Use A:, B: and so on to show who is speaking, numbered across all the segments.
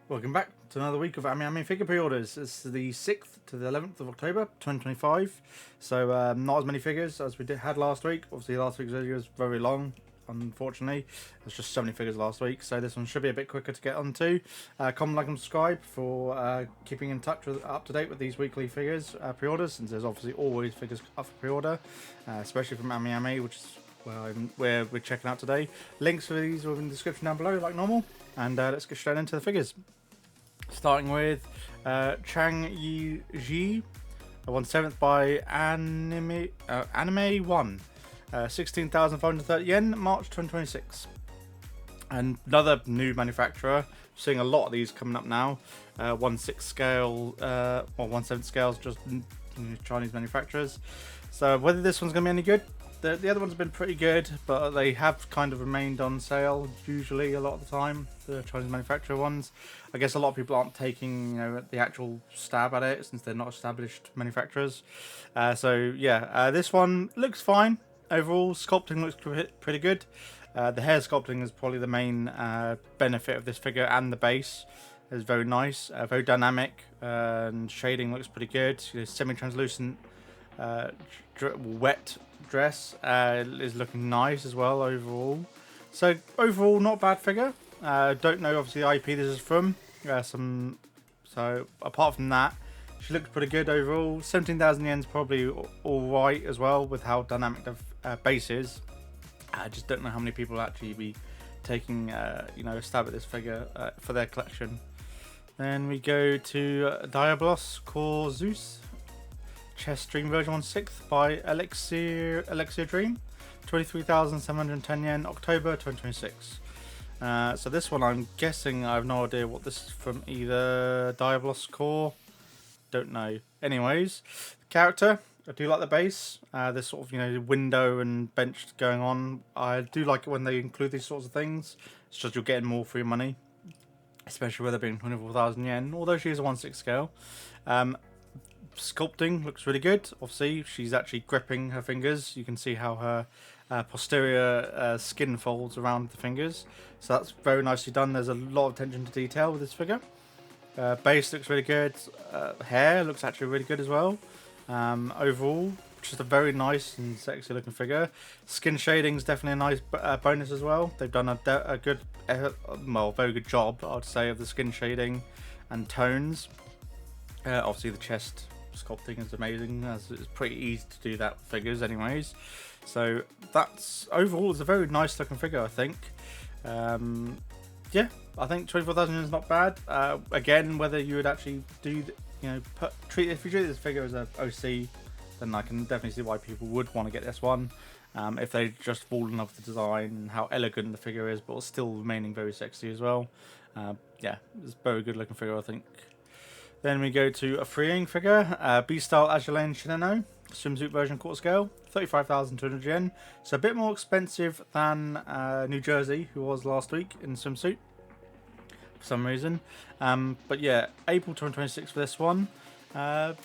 A: Welcome back to another week of Ami figure pre-orders. It's the 6th to the 11th of October 2025. So not as many figures as we had last week. Obviously last week's video was very long, unfortunately. There's just so many figures last week, so this one should be a bit quicker to get onto. Comment, like and subscribe for keeping in touch with up to date with these weekly figures pre-orders, since there's obviously always figures up for pre-order, especially from Ami, which is where we're checking out today. Links for these are in the description down below like normal, and let's get straight into the figures. Starting with Chang Yi-ji, 1/7 by Anime 1, 16,530 yen, March 2026. And another new manufacturer. Seeing a lot of these coming up now. 1/6 scale, or 1/7 scales, just Chinese manufacturers. So whether this one's going to be any good. The other ones have been pretty good, but they have kind of remained on sale usually a lot of the time, the Chinese manufacturer ones. I guess a lot of people aren't taking the actual stab at it since they're not established manufacturers. So yeah, this one looks fine overall. Sculpting looks pretty good. The hair sculpting is probably the main benefit of this figure, and the base is very nice, very dynamic, and shading looks pretty good. Semi-translucent wet dress is looking nice as well overall. So overall, not a bad figure. Don't know obviously the IP this is from. So apart from that, she looks pretty good overall. 17,000 yen's probably all right as well with how dynamic the base is. I just don't know how many people will actually be taking a stab at this figure for their collection. Then we go to Diablos Core Zeus. Chess Dream version 1/6 by Elixir Dream, 23,710 yen, October 2026. So this one, I'm guessing, I have no idea what this is from, either Diablos Core, don't know. Anyways, the character, I do like the base. This sort of window and bench going on. I do like it when they include these sorts of things. It's just you're getting more for your money, especially with it being 24,000 yen. Although she is a 1/6 scale. Sculpting looks really good. Obviously, she's actually gripping her fingers. You can see how her posterior skin folds around the fingers. So that's very nicely done. There's a lot of attention to detail with this figure. Base looks really good. Hair looks actually really good as well. Overall, just a very nice and sexy looking figure. Skin shading is definitely a nice bonus as well. They've done a good, very good job, I'd say, of the skin shading and tones. Obviously, the chest sculpting is amazing, as it's pretty easy to do that with figures anyways. So that's overall, it's a very nice looking figure, I think. Yeah, I think 24,000 is not bad. Again, whether you would actually do if you treat this figure as a OC, then I can definitely see why people would want to get this one, if they just fall in love with the design and how elegant the figure is, but still remaining very sexy as well. Yeah, it's a very good looking figure, I think. Then we go to a freeing figure, B-Style Azulane Shinano, swimsuit version quarter scale, 35,200 yen. So a bit more expensive than New Jersey, who was last week in swimsuit, for some reason. But yeah, April 2026 for this one. I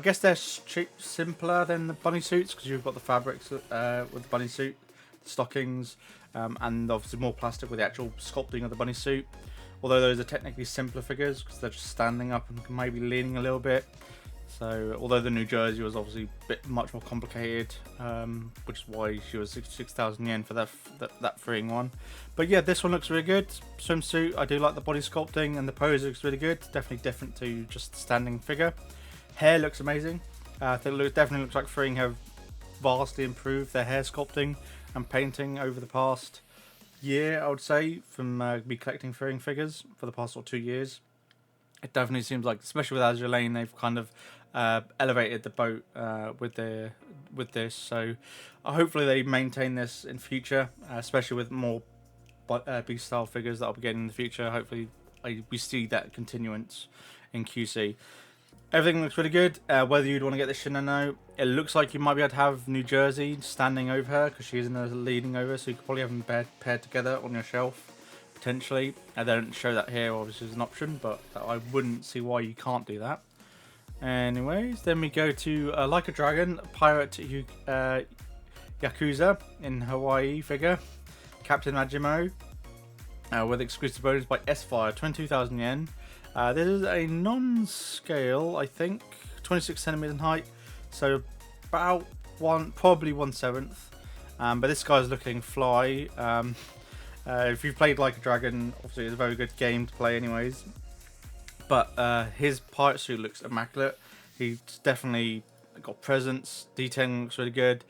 A: guess they're simpler than the bunny suits, because you've got the fabrics with the bunny suit, the stockings, and obviously more plastic with the actual sculpting of the bunny suit. Although those are technically simpler figures because they're just standing up and maybe leaning a little bit. So although the New Jersey was obviously much more complicated, which is why she was 66,000 yen for that freeing one. But yeah, this one looks really good. Swimsuit, I do like the body sculpting, and the pose looks really good. Definitely different to just the standing figure. Hair looks amazing. I think it definitely looks like Freeing have vastly improved their hair sculpting and painting over the past year, I would say, from me collecting Freeing figures for the past 2 years. It definitely seems like, especially with Azulane, they've kind of elevated the boat with this. So hopefully they maintain this in future, especially with more B-style figures that I'll be getting in the future. Hopefully we see that continuance in QC. Everything looks really good. Whether you'd want to get this Shinano, it looks like you might be able to have New Jersey standing over her because she's in there leaning over, so you could probably have them paired together on your shelf, potentially. They don't show that here, obviously, as an option, but I wouldn't see why you can't do that. Anyways, then we go to Like a Dragon, Pirate Yakuza in Hawaii figure, Captain Majimo. with exclusive bonus by S-Fire, 22,000 yen. This is a non-scale, I think, 26 centimeters in height, so about probably 1/7. But this guy's looking fly. If you've played Like a Dragon, obviously it's a very good game to play anyways. But his pirate suit looks immaculate. He's definitely got presence, detailing looks really good.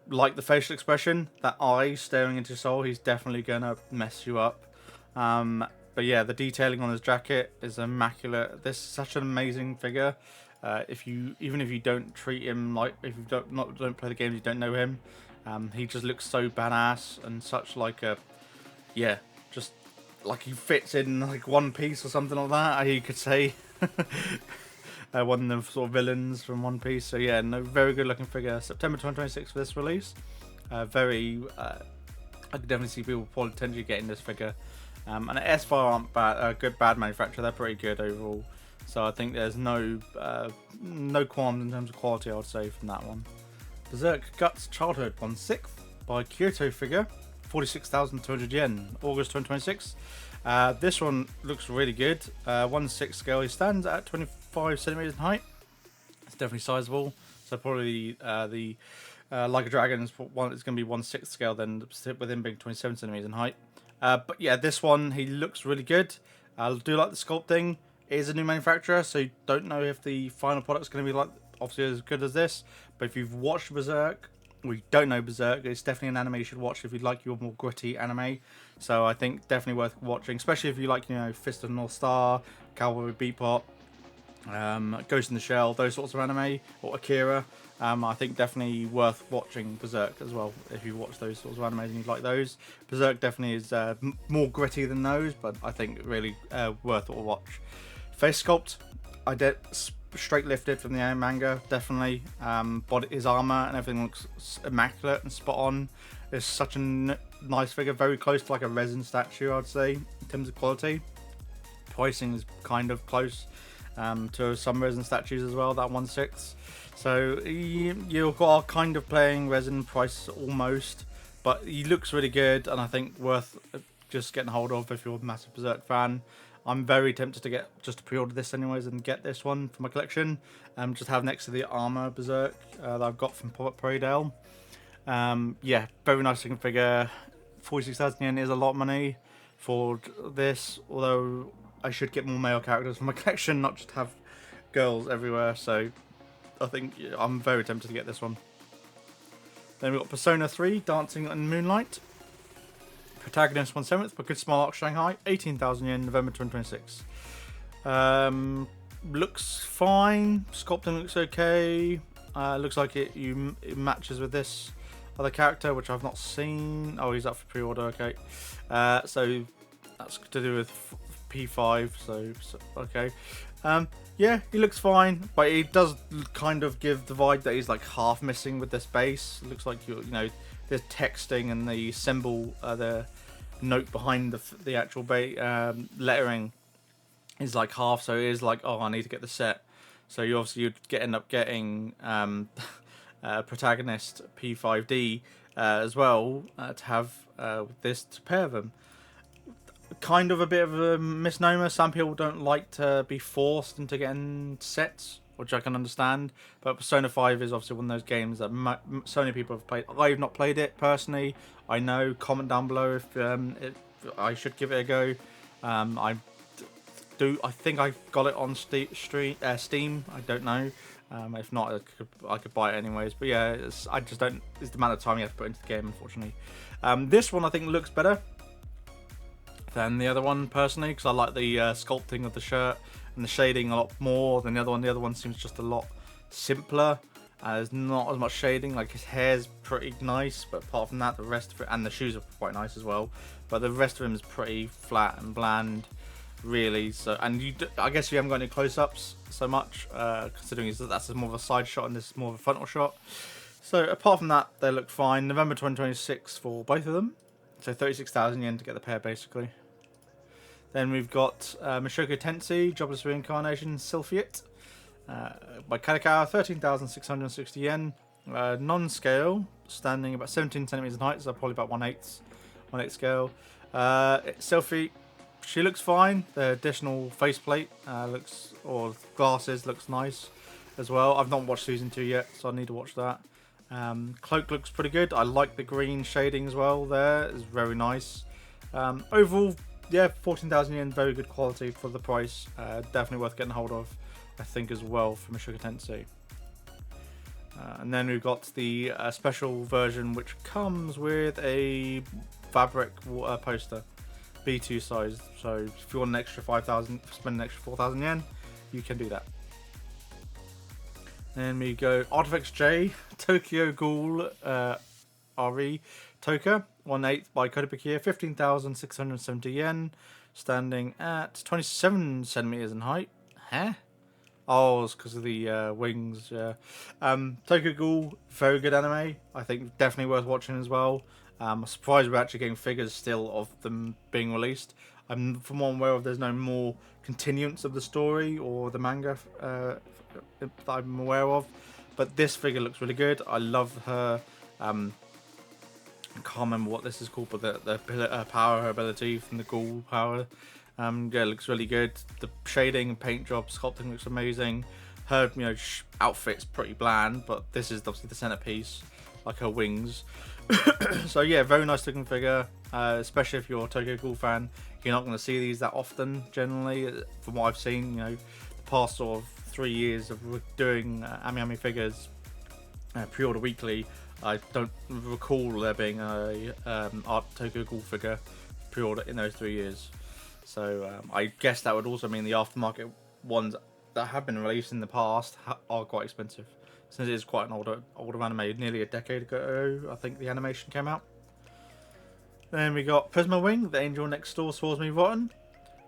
A: Like the facial expression, that eye staring into your soul, he's definitely gonna mess you up. But yeah, the detailing on his jacket is immaculate. This is such an amazing figure. Even if you don't treat him like, if you don't play the games, you don't know him. He just looks so badass and such like a, yeah, just like he fits in like One Piece or something like that. You could say. One of the sort of villains from One Piece. So yeah, no, very good looking figure. September 2026 for this release. I could definitely see people potentially getting this figure. And S-Fire aren't bad, good bad manufacturer. They're pretty good overall. So I think there's no qualms in terms of quality, I would say, from that one. Berserk Guts Childhood 1/6 by Kyoto Figure, 46,200 yen, August 2026. This one looks really good. 1/6 scale. He stands at 25 centimeters in height. It's definitely sizable. So probably Like a Dragon is going to be 1/6 scale. Then with him being 27 centimeters in height. But yeah, this one he looks really good. I do like the sculpting. It is a new manufacturer, so you don't know if the final product's going to be like obviously as good as this. But if you've watched Berserk, we don't know Berserk, it's definitely an anime you should watch if you like your more gritty anime. So I think definitely worth watching, especially if you like, Fist of the North Star, Cowboy Bebop, Ghost in the Shell, those sorts of anime, or Akira. I think definitely worth watching Berserk as well if you watch those sorts of anime and you like those. Berserk definitely is more gritty than those, but I think really worth a watch. Face sculpt, I did straight lifted from the manga, definitely. Body, his armor and everything looks immaculate and spot on. It's such a nice figure, very close to like a resin statue, I'd say, in terms of quality. Pricing is kind of close to some resin statues as well, that 1/6. So you are kind of playing resin price almost, but he looks really good, and I think worth just getting hold of if you're a massive Berserk fan. I'm very tempted to to pre-order this anyways and get this one for my collection. Just have next to the armor Berserk that I've got from Pop-Up Paradale. Yeah, very nice looking figure. 46,000 yen is a lot of money for this, although I should get more male characters for my collection, not just have girls everywhere. So I think I'm very tempted to get this one. Then we've got Persona 3, Dancing in Moonlight. Protagonist 1/7 by Good Smile Arc Shanghai, 18,000 yen, November 2026. Looks fine. Sculpting looks okay. Looks like it matches with this other character, which I've not seen. Oh, he's up for pre-order. Okay. So that's to do with P5. So okay. Yeah, he looks fine, but he does kind of give the vibe that he's like half missing with this base. It looks like the texting and the symbol, the note behind the actual lettering is like half. So it is like, oh, I need to get the set. So you'd end up getting protagonist P5D as well to have this to pair them. Kind of a bit of a misnomer. Some people don't like to be forced into getting sets, which I can understand. But Persona 5 is obviously one of those games that so many people have played. I've not played it personally. I know. Comment down below if I should give it a go. I think I got it on Steam. I don't know. If not, I could buy it anyways. But yeah, I just don't. It's the amount of time you have to put into the game, unfortunately. This one I think looks better than the other one personally, because I like the sculpting of the shirt and the shading a lot more than the other one. The other one seems just a lot simpler. There's not as much shading. Like his hair's pretty nice, but apart from that, the rest of it, and the shoes are quite nice as well. But the rest of him is pretty flat and bland, really. So, and I guess you haven't got any close-ups so much, considering that's more of a side shot and this is more of a frontal shot. So apart from that, they look fine. November 2026 for both of them. So 36,000 yen to get the pair, basically. Then we've got Mushoku Tensei, Jobless Reincarnation, Sylphiate by Kadokawa, 13,660 yen. Non-scale, standing about 17 centimeters in height, so probably about 1/8 scale. Selfie, she looks fine. The additional faceplate or glasses looks nice as well. I've not watched season 2 yet, so I need to watch that. Cloak looks pretty good. I like the green shading as well. There is very nice. Overall, yeah, 14,000 yen, very good quality for the price. Definitely worth getting hold of, I think, as well from Mushoku Tensei. And then we've got the special version, which comes with a fabric poster, B2 size. So if you want an extra 5,000, spend an extra 4,000 yen, you can do that. Then we go Artifacts J, Tokyo Ghoul RE Toka, 1/8 by Kotobukiya, 15,670 yen, standing at 27 centimeters in height. Huh? Oh, it's because of the wings, yeah. Tokyo Ghoul, very good anime. I think definitely worth watching as well. I'm surprised we're actually getting figures still of them being released. From what I'm aware of, there's no more continuance of the story or the manga that I'm aware of. But this figure looks really good. I love her. I can't remember what this is called, but the power, her ability from the Ghoul power. Yeah, it looks really good. The shading, paint job, sculpting looks amazing. Her, outfit's pretty bland, but this is obviously the centerpiece, like her wings. So yeah, very nice looking figure. Especially if you're a Tokyo Ghoul fan, you're not going to see these that often. Generally, from what I've seen, the past sort of 3 years of doing Ami figures pre-order weekly, I don't recall there being a Tokyo Ghoul figure pre-order in those 3 years. So I guess that would also mean the aftermarket ones that have been released in the past are quite expensive, since it is quite an older anime. Nearly a decade ago, I think the animation came out. Then we got Prisma Wing, The Angel Next Door Swords Me Rotten,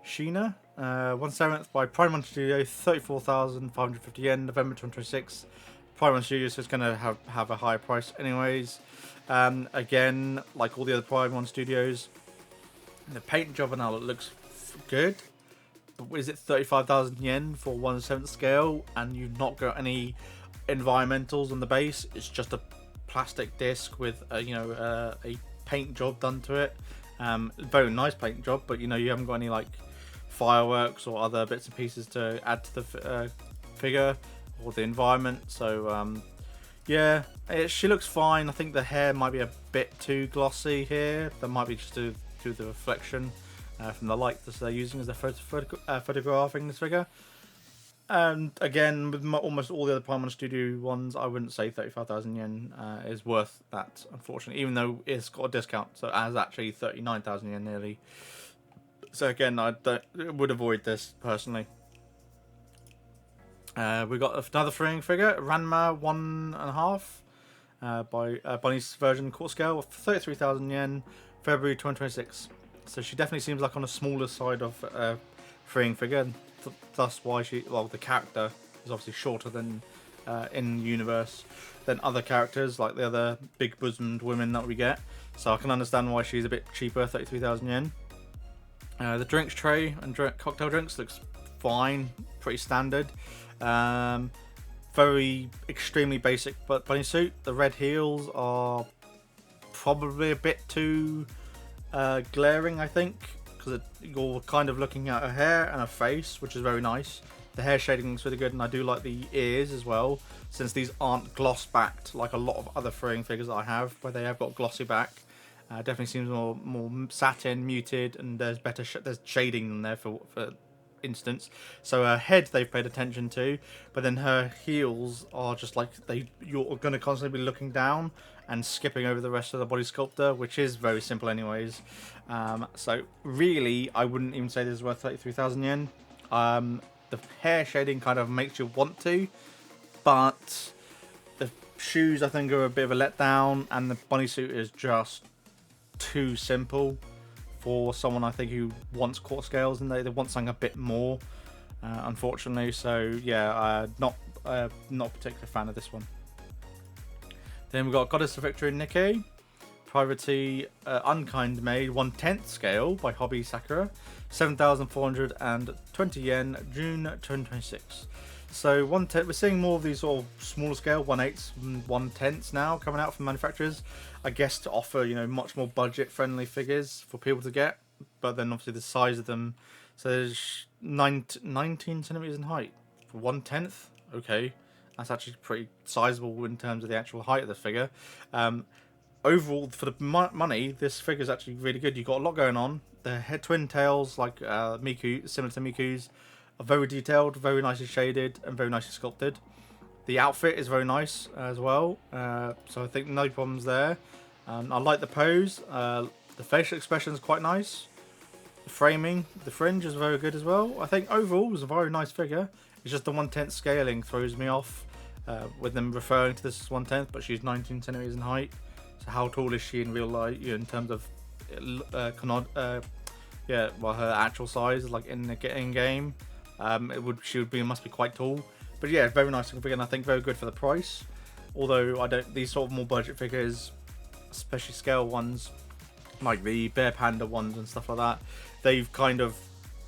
A: Sheena, 1/7 by Prime One Studio, 34,550 yen, November 2026. Prime One Studios is going to have a higher price anyways. Again, like all the other Prime One Studios, the paint job and all, it looks good. But is it 35,000 yen for 1/7 scale, and you've not got any environmentals on the base? It's just a plastic disc with a paint job done to it. Very nice paint job, but you haven't got any like fireworks or other bits and pieces to add to the figure or the environment. So yeah, she looks fine. I think the hair might be a bit too glossy here. That might be just due to the reflection from the light that they're using as they're photographing this figure. And again, with almost all the other Prime One Studio ones, I wouldn't say 35,000 yen is worth that, unfortunately, even though it's got a discount. So it has actually 39,000 yen nearly. So again, I would avoid this personally. We got another freeing figure, Ranma 1.5 by Bunny's version court scale, 33,000 yen, February 2026. So she definitely seems like on a smaller side of freeing figure, and thus why the character is obviously shorter than in universe than other characters like the other big bosomed women that we get. So I can understand why she's a bit cheaper, 33,000 yen. The drinks tray and cocktail drinks looks fine, pretty standard. Very extremely basic but bunny suit. The red heels are probably a bit too glaring, I think, because you're kind of looking at her hair and her face, which is very nice. The hair shading looks really good, and I do like the ears as well, since these aren't gloss backed like a lot of other freeing figures that I have, where they have got glossy back. Definitely seems more satin, muted, and there's better there's shading in there for instance. So her head they've paid attention to, but then her heels are just like you're going to constantly be looking down and skipping over the rest of the body sculptor, which is very simple anyways. So really, I wouldn't even say this is worth 33,000 yen. The hair shading kind of makes you want to, but the shoes I think are a bit of a letdown, and the bunny suit is just too simple for someone I think who wants court scales, and they want something a bit more, unfortunately. So yeah, not a particular fan of this one. Then we've got Goddess of Victory Nikkei, Privacy Unkind Maid 1/10 scale by Hobby Sakura, 7,420 yen, June 2026. So 1/10, we're seeing more of these sort of smaller scale 1/8s and 1/10s now coming out from manufacturers. I guess to offer, you know, much more budget friendly figures for people to get. But then obviously the size of them. So there's 19 centimeters in height for 1/10. Okay, that's actually pretty sizable in terms of the actual height of the figure. Overall, for the money, this figure is actually really good. You've got a lot going on. The head twin tails, like Miku, similar to Miku's, are very detailed, very nicely shaded, and very nicely sculpted. The outfit is very nice as well, so I think no problems there. I like the pose. The facial expression is quite nice. The framing, the fringe is very good as well. I think overall it was a very nice figure. It's just the 1/10 scaling throws me off with them referring to this as 1/10, but she's 19 centimeters in height. So how tall is she in real life, you know, in terms of yeah, well, her actual size, like in the game, must be quite tall. But yeah, very nice looking figure, and I think very good for the price. Although I don't, these sort of more budget figures, especially scale ones, like the Bear Panda ones and stuff like that, they've kind of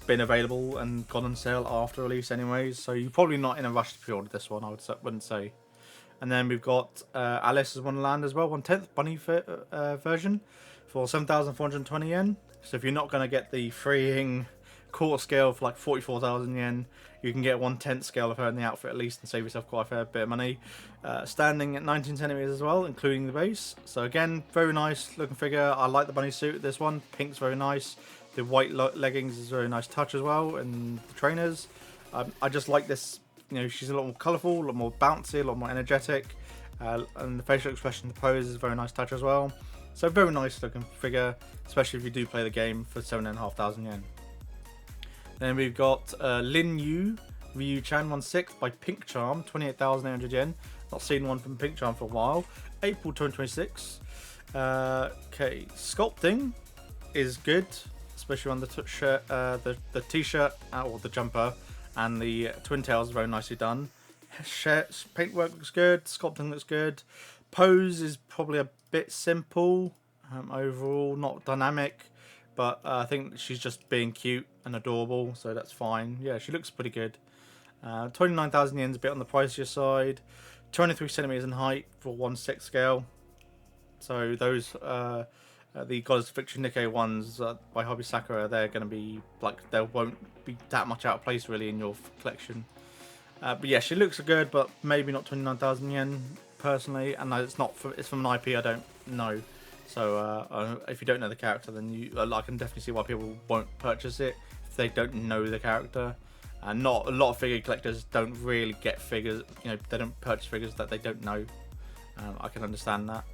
A: been available and gone on sale after release anyways. So you're probably not in a rush to pre-order this one, wouldn't say. And then we've got Alice's Wonderland as well, 1/10 bunny version for 7,420 yen. So if you're not going to get the freeing quarter scale for like 44,000 yen, you can get 1/10 scale of her in the outfit at least and save yourself quite a fair bit of money. Standing at 19 centimeters as well, including the base. So again, very nice looking figure. I like the bunny suit. This one, pink's very nice. The white leggings is a very nice touch as well, and the trainers. I just like this. You know, she's a lot more colourful, a lot more bouncy, a lot more energetic, and the facial expression, the pose is a very nice touch as well. So very nice looking figure, especially if you do play the game for 7,500 yen. Then we've got Lin Yu Ryu-chan 1/6 by Pink Charm, 28,800 yen. Not seen one from Pink Charm for a while. April 2026. Okay, sculpting is good, especially on the shirt, the t-shirt or the jumper. And the twin tails are very nicely done. Paintwork looks good. Sculpting looks good. Pose is probably a bit simple overall, not dynamic, but I think she's just being cute and adorable, so that's fine. Yeah, she looks pretty good. 29,000 yen's a bit on the pricier side. 23 centimeters in height for 1/6 scale. So those the Goddess of Victory Nikkei ones by Hobby Sakura, they're going to be like, they won't be that much out of place really in your collection. But yeah, she looks good, but maybe not 29,000 yen personally, and it's not it's from an IP I don't know. So if you don't know the character, then I can definitely see why people won't purchase it if they don't know the character. And not a lot of figure collectors don't really get figures, you know, they don't purchase figures that they don't know. I can understand that.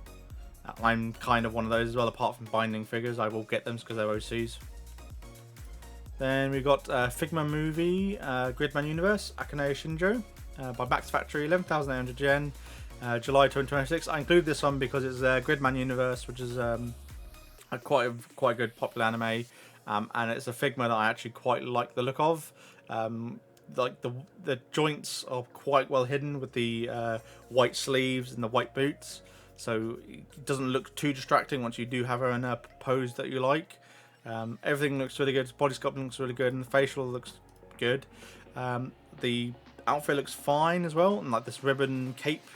A: I'm kind of one of those as well. Apart from binding figures, I will get them because they're OCs. Then we've got Figma Movie, Gridman Universe, Akane Shinjo by Max Factory, 11,800 yen, July 2026. I include this one because it's Gridman Universe, which is quite a good popular anime, and it's a Figma that I actually quite like the look of. Like the joints are quite well hidden with the white sleeves and the white boots. So it doesn't look too distracting once you do have her in a pose that you like. Everything looks really good. Body sculpting looks really good, and the facial looks good. The outfit looks fine as well, and like this ribbon cape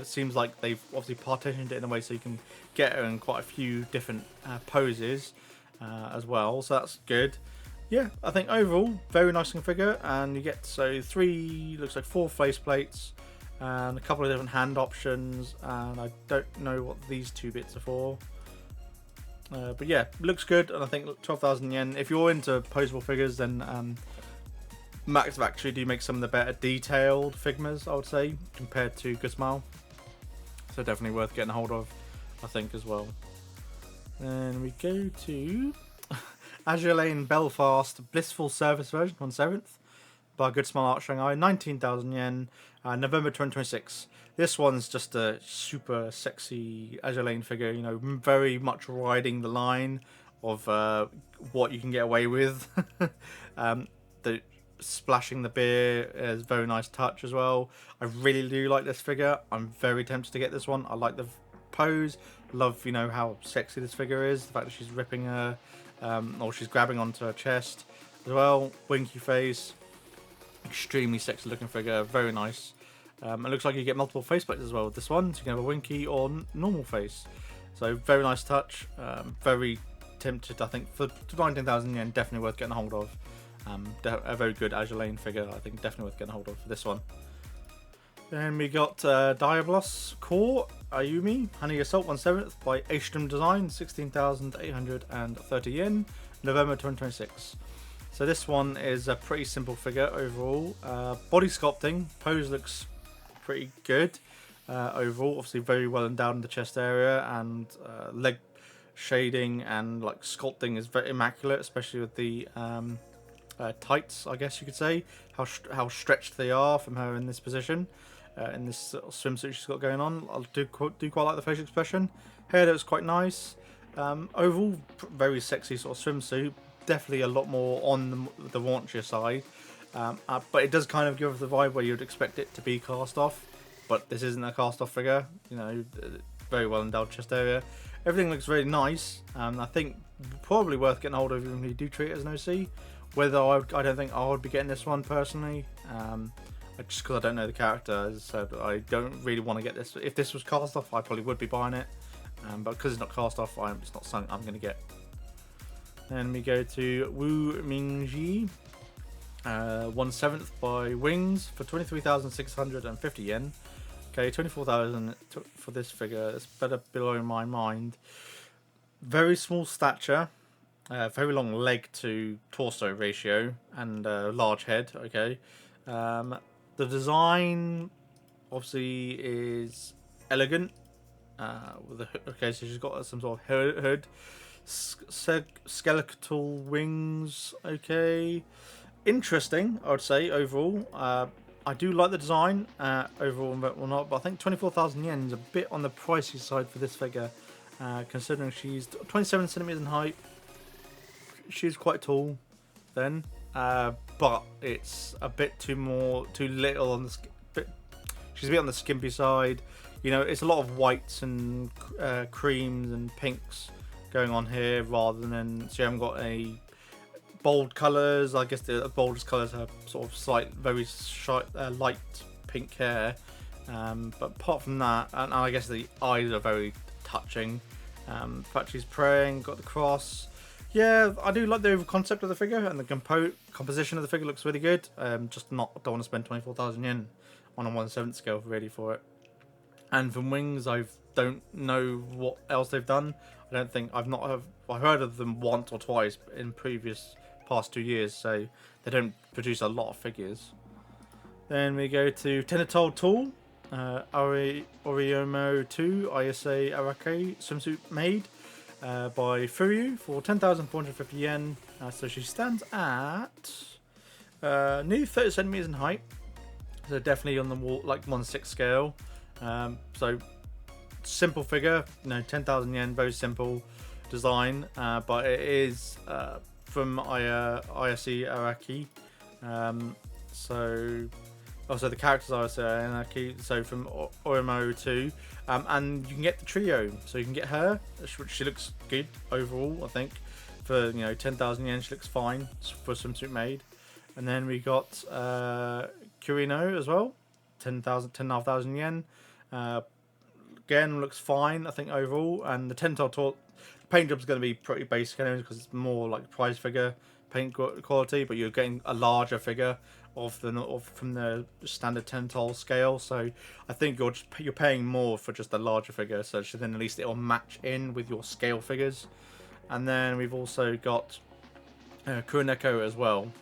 A: seems like they've obviously partitioned it in a way so you can get her in quite a few different poses as well. So that's good. Yeah, I think overall very nice looking figure, and you get looks like 4 face plates. And a couple of different hand options, and I don't know what these 2 bits are for. But yeah, looks good, and I think 12,000 yen. If you're into posable figures, then Max Factory do make some of the better detailed Figmas, I would say, compared to Good Smile. So definitely worth getting a hold of, I think, as well. Then we go to Azure Lane Belfast Blissful Service version, 1/7 by Good Smile Art Shanghai, 19,000 yen, November 2026. This one's just a super sexy Azure Lane figure, you know, very much riding the line of what you can get away with. The splashing the beer is a very nice touch as well. I really do like this figure. I'm very tempted to get this one. I like the pose. Love, you know, how sexy this figure is. The fact that she's ripping her, or she's grabbing onto her chest as well. Winky face. extremely sexy looking figure, very nice. It looks like you get multiple face plates as well with this one, so you can have a Winky or normal face. So very nice touch, very tempted, I think, for 19,000 yen, definitely worth getting a hold of. A very good Azure Lane figure, I think, definitely worth getting a hold of for this one. Then we got Diablos Core Ayumi Honey Assault 1/7 by Aestrom Design, 16,830 yen, November 2026. So this one is a pretty simple figure overall. Body sculpting, pose looks pretty good overall. Obviously very well endowed in the chest area, and leg shading and like sculpting is very immaculate, especially with the tights, I guess you could say. How stretched they are from her in this position. In this sort of swimsuit she's got going on. I do quite like the facial expression. Hair looks quite nice. Overall, very sexy sort of swimsuit. Definitely a lot more on the raunchier side. But it does kind of give the vibe where you'd expect it to be cast off. But this isn't a cast off figure. You know, very well endowed chest area. Everything looks very nice. I think probably worth getting hold of even if you do treat it as an OC. Whether I don't think I would be getting this one personally. Just because I don't know the character, so I don't really want to get this. If this was cast off, I probably would be buying it, but because it's not cast off, it's not something I'm going to get. Then we go to Wu Mingji, 1/7 by Wings for 23,650 yen. Okay, 24,000 for this figure. It's better below my mind. Very small stature, very long leg to torso ratio, and large head. Okay. The design obviously is elegant. Okay, so she's got some sort of hood, skeletal wings. Okay, interesting, I would say overall. I do like the design overall, but not. But I think 24,000 yen is a bit on the pricey side for this figure, considering she's 27 centimeters in height. She's quite tall, then. But it's a bit too little on the she's a bit on the skimpy side. You know, it's a lot of whites and creams and pinks going on here rather than, so you haven't got any bold colours. I guess the boldest colours are sort of very light pink hair. But apart from that, and I guess the eyes are very touching. The fact she's praying, got the cross. Yeah, I do like the overall concept of the figure, and the composition of the figure looks really good. Just don't want to spend 24,000 yen on a 1/7 scale really for it. And from Wings, I don't know what else they've done. I don't think I've heard of them once or twice in past 2 years, so they don't produce a lot of figures. Then we go to Tenatol Tool, Oriomo 2 ISA Arake swimsuit made. By Furyu for 10,450 yen. So she stands at nearly 30 centimeters in height. So definitely on the wall, like 1/6 scale. So simple figure, 10,000 yen, very simple design. But it is from ISE Araki. Also the characters are Araki. So from Orimo 2. And you can get the trio, so you can get her, which she looks good overall. I think for 10,000 yen, she looks fine for a swimsuit made. And then we got Kurino as well, 10,500 yen. Again, looks fine, I think overall. And the Tenatol paint job's going to be pretty basic anyway because it's more like prize figure paint quality, but you're getting a larger figure from the standard Tenatol scale, so I think you're paying more for just a larger figure, so then at least it'll match in with your scale figures. And then we've also got Kuroneko as well.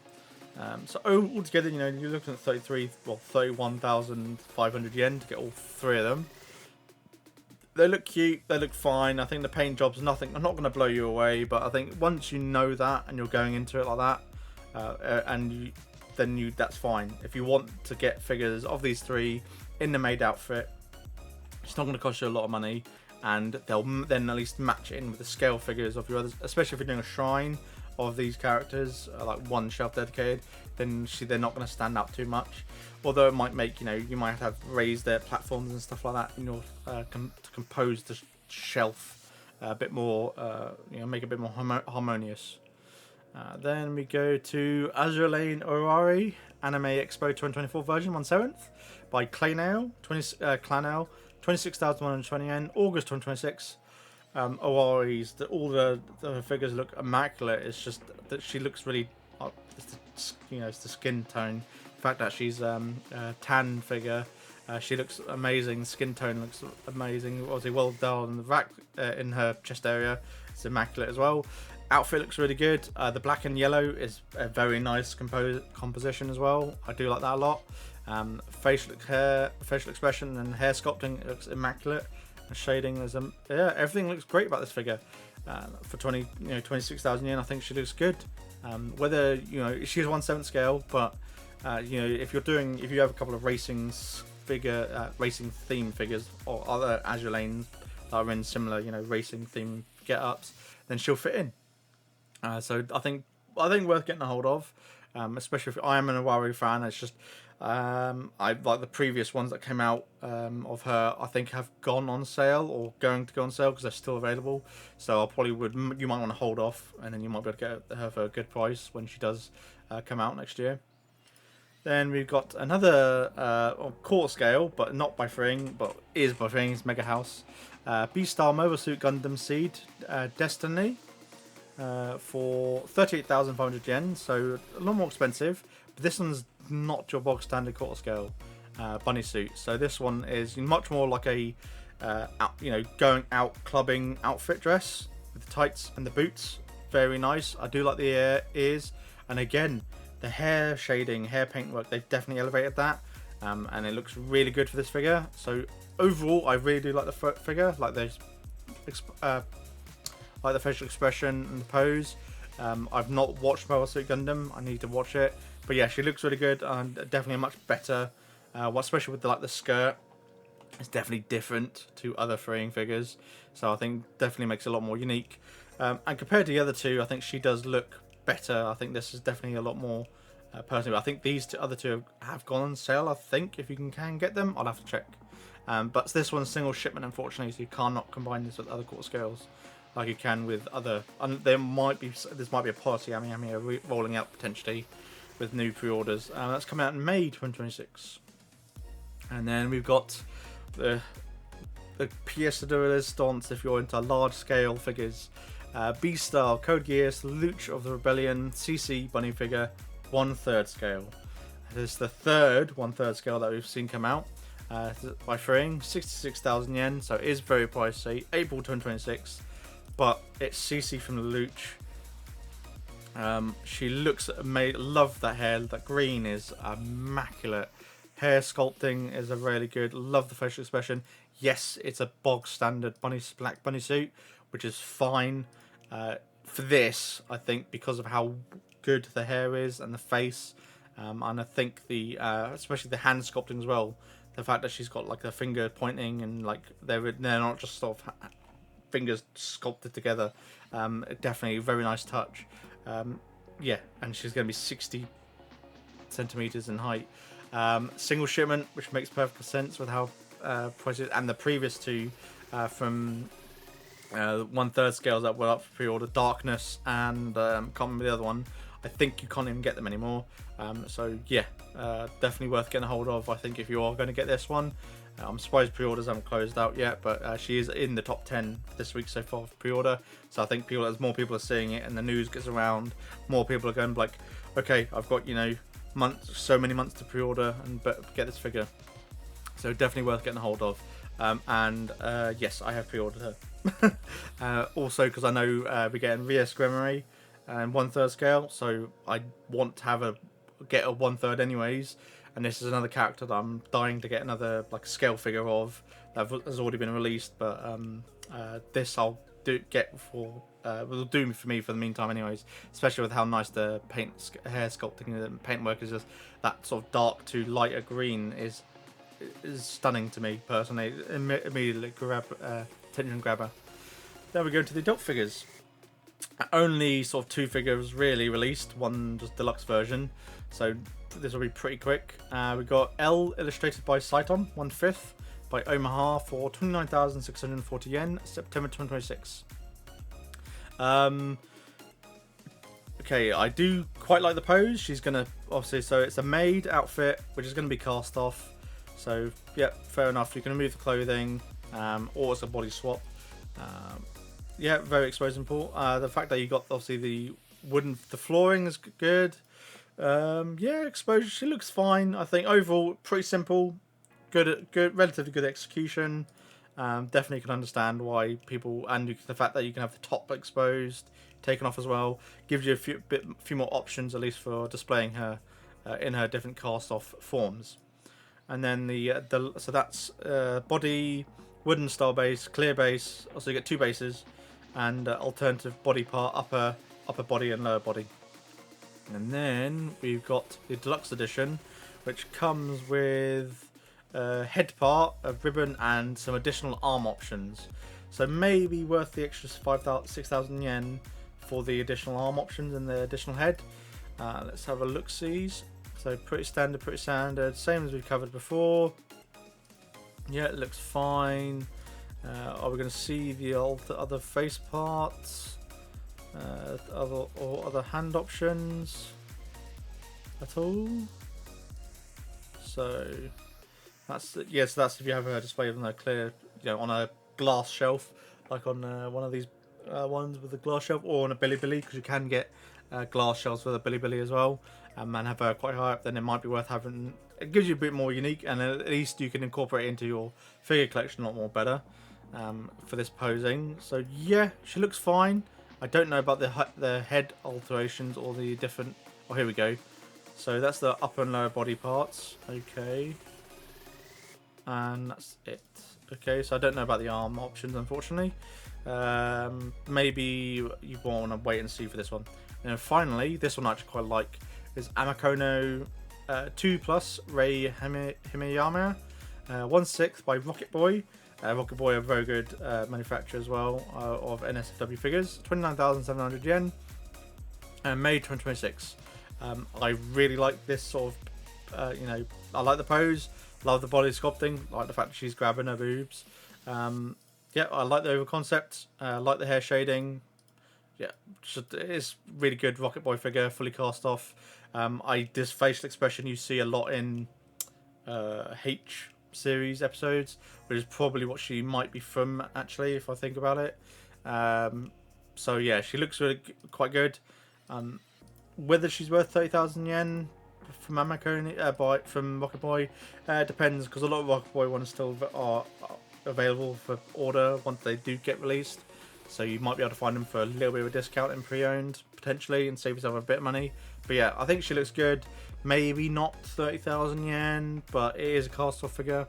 A: So altogether, you're looking at 31,500 yen to get all three of them. They look cute, they look fine. I think the paint job's nothing. I'm not going to blow you away, but I think once you know that and you're going into it like that, that's fine. If you want to get figures of these three in the made outfit, it's not going to cost you a lot of money, and they'll then at least match it in with the scale figures of your others. Especially if you're doing a shrine of these characters, like one shelf dedicated, then they're not going to stand out too much. Although it might make you might have to raise their platforms and stuff like that in your to compose the shelf a bit more, make it a bit more harmonious. Then we go to Azure Lane Orari Anime Expo 2024 version 1/7 by Clanel, 26,120 yen, August 2026. Owari's, all the figures look immaculate. It's just that she looks really, it's the skin tone. The fact that she's a tan figure, she looks amazing. Skin tone looks amazing. Obviously well done. The back in her chest area is immaculate as well. Outfit looks really good. The black and yellow is a very nice composition as well. I do like that a lot. Facial expression and hair sculpting looks immaculate. The shading is everything looks great about this figure. For 26,000 yen, I think she looks good. Whether she's 1/7 scale, but if you have a couple of racing theme figures or other Azure lanes that are in similar racing theme get-ups, then she'll fit in. So I think worth getting a hold of, especially if I am an Owari fan. It's just I like the previous ones that came out of her. I think have gone on sale or going to go on sale because they're still available. So you might want to hold off, and then you might be able to get her for a good price when she does come out next year. Then we've got another quarter scale, but not by Fring, but is by Fring. It's Mega House B-Star Mobile Suit Gundam Seed Destiny. For 38,500 yen, so a lot more expensive. But this one's not your bog standard quarter scale bunny suit. So this one is much more like a going out clubbing outfit dress with the tights and the boots. Very nice. I do like the ears, and again the hair shading, hair paint work. They've definitely elevated that, and it looks really good for this figure. So overall, I really do like the figure. Like those. Like the facial expression and the pose. I've not watched Mobile Suit Gundam. I need to watch it. But yeah, she looks really good and definitely much better. Especially with the skirt, it's definitely different to other freeing figures. So I think definitely makes it a lot more unique. And compared to the other two, I think she does look better. I think this is definitely a lot more personal. I think these other two have gone on sale. I think if you can get them, I'll have to check. But this one's single shipment, unfortunately, so you cannot combine this with other quarter scales like you can with other. And this might be a policy rolling out potentially with new pre-orders. That's coming out in May 2026. And then we've got the pièce de résistance if you're into large scale figures. B-Star Code Geass Luch of the Rebellion CC bunny figure 1/3 scale. This is the third 1/3 scale that we've seen come out by Fring. 66,000 yen, so it is very pricey. April 2026. But it's CC from the Luch. She looks amazing. Love that hair. That green is immaculate. Hair sculpting is really good. Love the facial expression. Yes, it's a bog standard black bunny suit, which is fine. For this, I think because of how good the hair is and the face, and I think especially the hand sculpting as well. The fact that she's got like the finger pointing and like they're not just sort of fingers sculpted together. Definitely a very nice touch. Yeah, and she's going to be 60 centimeters in height. Single shipment, which makes perfect sense with how prices and the previous two from 1/3 scales that were up for pre-order, Darkness and can't remember the other one. I think you can't even get them anymore. So yeah, definitely worth getting a hold of. I think if you are going to get this one. I'm surprised pre-orders haven't closed out yet, but she is in the top 10 this week so far for pre-order. So I think as more people are seeing it and the news gets around, more people are going like, okay, I've got so many months to pre-order and get this figure. So definitely worth getting a hold of. Yes, I have pre-ordered her. Also, because I know we're getting VS Gremory and 1/3 scale, so I want to get a 1/3 anyways. And this is another character that I'm dying to get another scale figure of that has already been released. But this I'll get will do for me for the meantime, anyways. Especially with how nice the hair sculpting and paint work is. Just that sort of dark to lighter green is stunning to me personally. Immediately attention grabber. Then we go to the adult figures. Only sort of 2 figures really released. One just deluxe version. So this will be pretty quick. We got L illustrated by Saiton 1/5 by Omaha for 29,640 yen, September 2026. Okay, I do quite like the pose. She's gonna obviously, so it's a maid outfit which is gonna be cast off. So yeah, fair enough. You can remove the clothing, or it's a body swap. Yeah, very exposable. The fact that you got obviously the flooring is good. Yeah, exposure. She looks fine. I think overall pretty simple. Good, relatively good execution. Definitely can understand why people, and the fact that you can have the top exposed, taken off as well, gives you a few more options, at least for displaying her in her different cast-off forms. And then so that's body, wooden style base, clear base. Also, you get 2 bases, and alternative body part, upper body and lower body. And then we've got the deluxe edition, which comes with a head part, a ribbon, and some additional arm options. So maybe worth the extra 6,000 yen for the additional arm options and the additional head. Let's have a look-sees. So pretty standard, same as we covered before. Yeah, it looks fine. Are we going to see the other face parts? Other hand options at all? So that's yes. That's if you have a display on a clear, on a glass shelf, like on one of these ones with a glass shelf, or on a Bilibili, because you can get glass shelves with a Bilibili as well, and have her quite high up. Then it might be worth having. It gives you a bit more unique, and at least you can incorporate it into your figure collection a lot more better for this posing. So yeah, she looks fine. I don't know about the head alterations or the different. Oh, here we go. So that's the upper and lower body parts. Okay. And that's it. Okay, so I don't know about the arm options, unfortunately. Maybe you want to wait and see for this one. And finally, this one I actually quite like is Amakono 2+ Rei Himeyama 1/6 by Rocket Boy. Rocket Boy are a very good manufacturer as well of NSFW figures. 29,700 yen. May 2026. I really like this sort of, I like the pose, love the body sculpting, like the fact that she's grabbing her boobs. Yeah, I like the overall concept, like the hair shading. Yeah, it's really good Rocket Boy figure, fully cast off. This facial expression you see a lot in H series episodes, which is probably what she might be from, actually, if I think about it. So yeah, she looks really quite good. Whether she's worth 30,000 yen from Amakoni, from Rocket Boy, depends, because a lot of Rocket Boy ones still are available for order once they do get released. So you might be able to find them for a little bit of a discount in pre-owned, potentially, and save yourself a bit of money. But yeah, I think she looks good. Maybe not 30,000 yen, but it is a cast-off figure.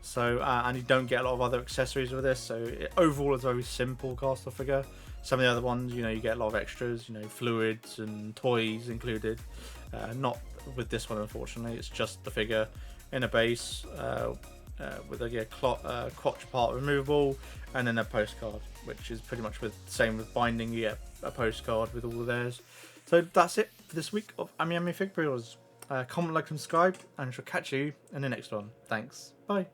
A: So, and you don't get a lot of other accessories with this. So overall, it's a very simple cast-off figure. Some of the other ones, you get a lot of extras, fluids and toys included. Not with this one, unfortunately. It's just the figure in a base with a crotch part removable, and then a postcard, which is pretty much the same with binding. You get a postcard with all of theirs. So that's it for this week of AmiAmi Fig Pre-Orders. Comment, like, and subscribe, and I shall catch you in the next one. Thanks. Bye.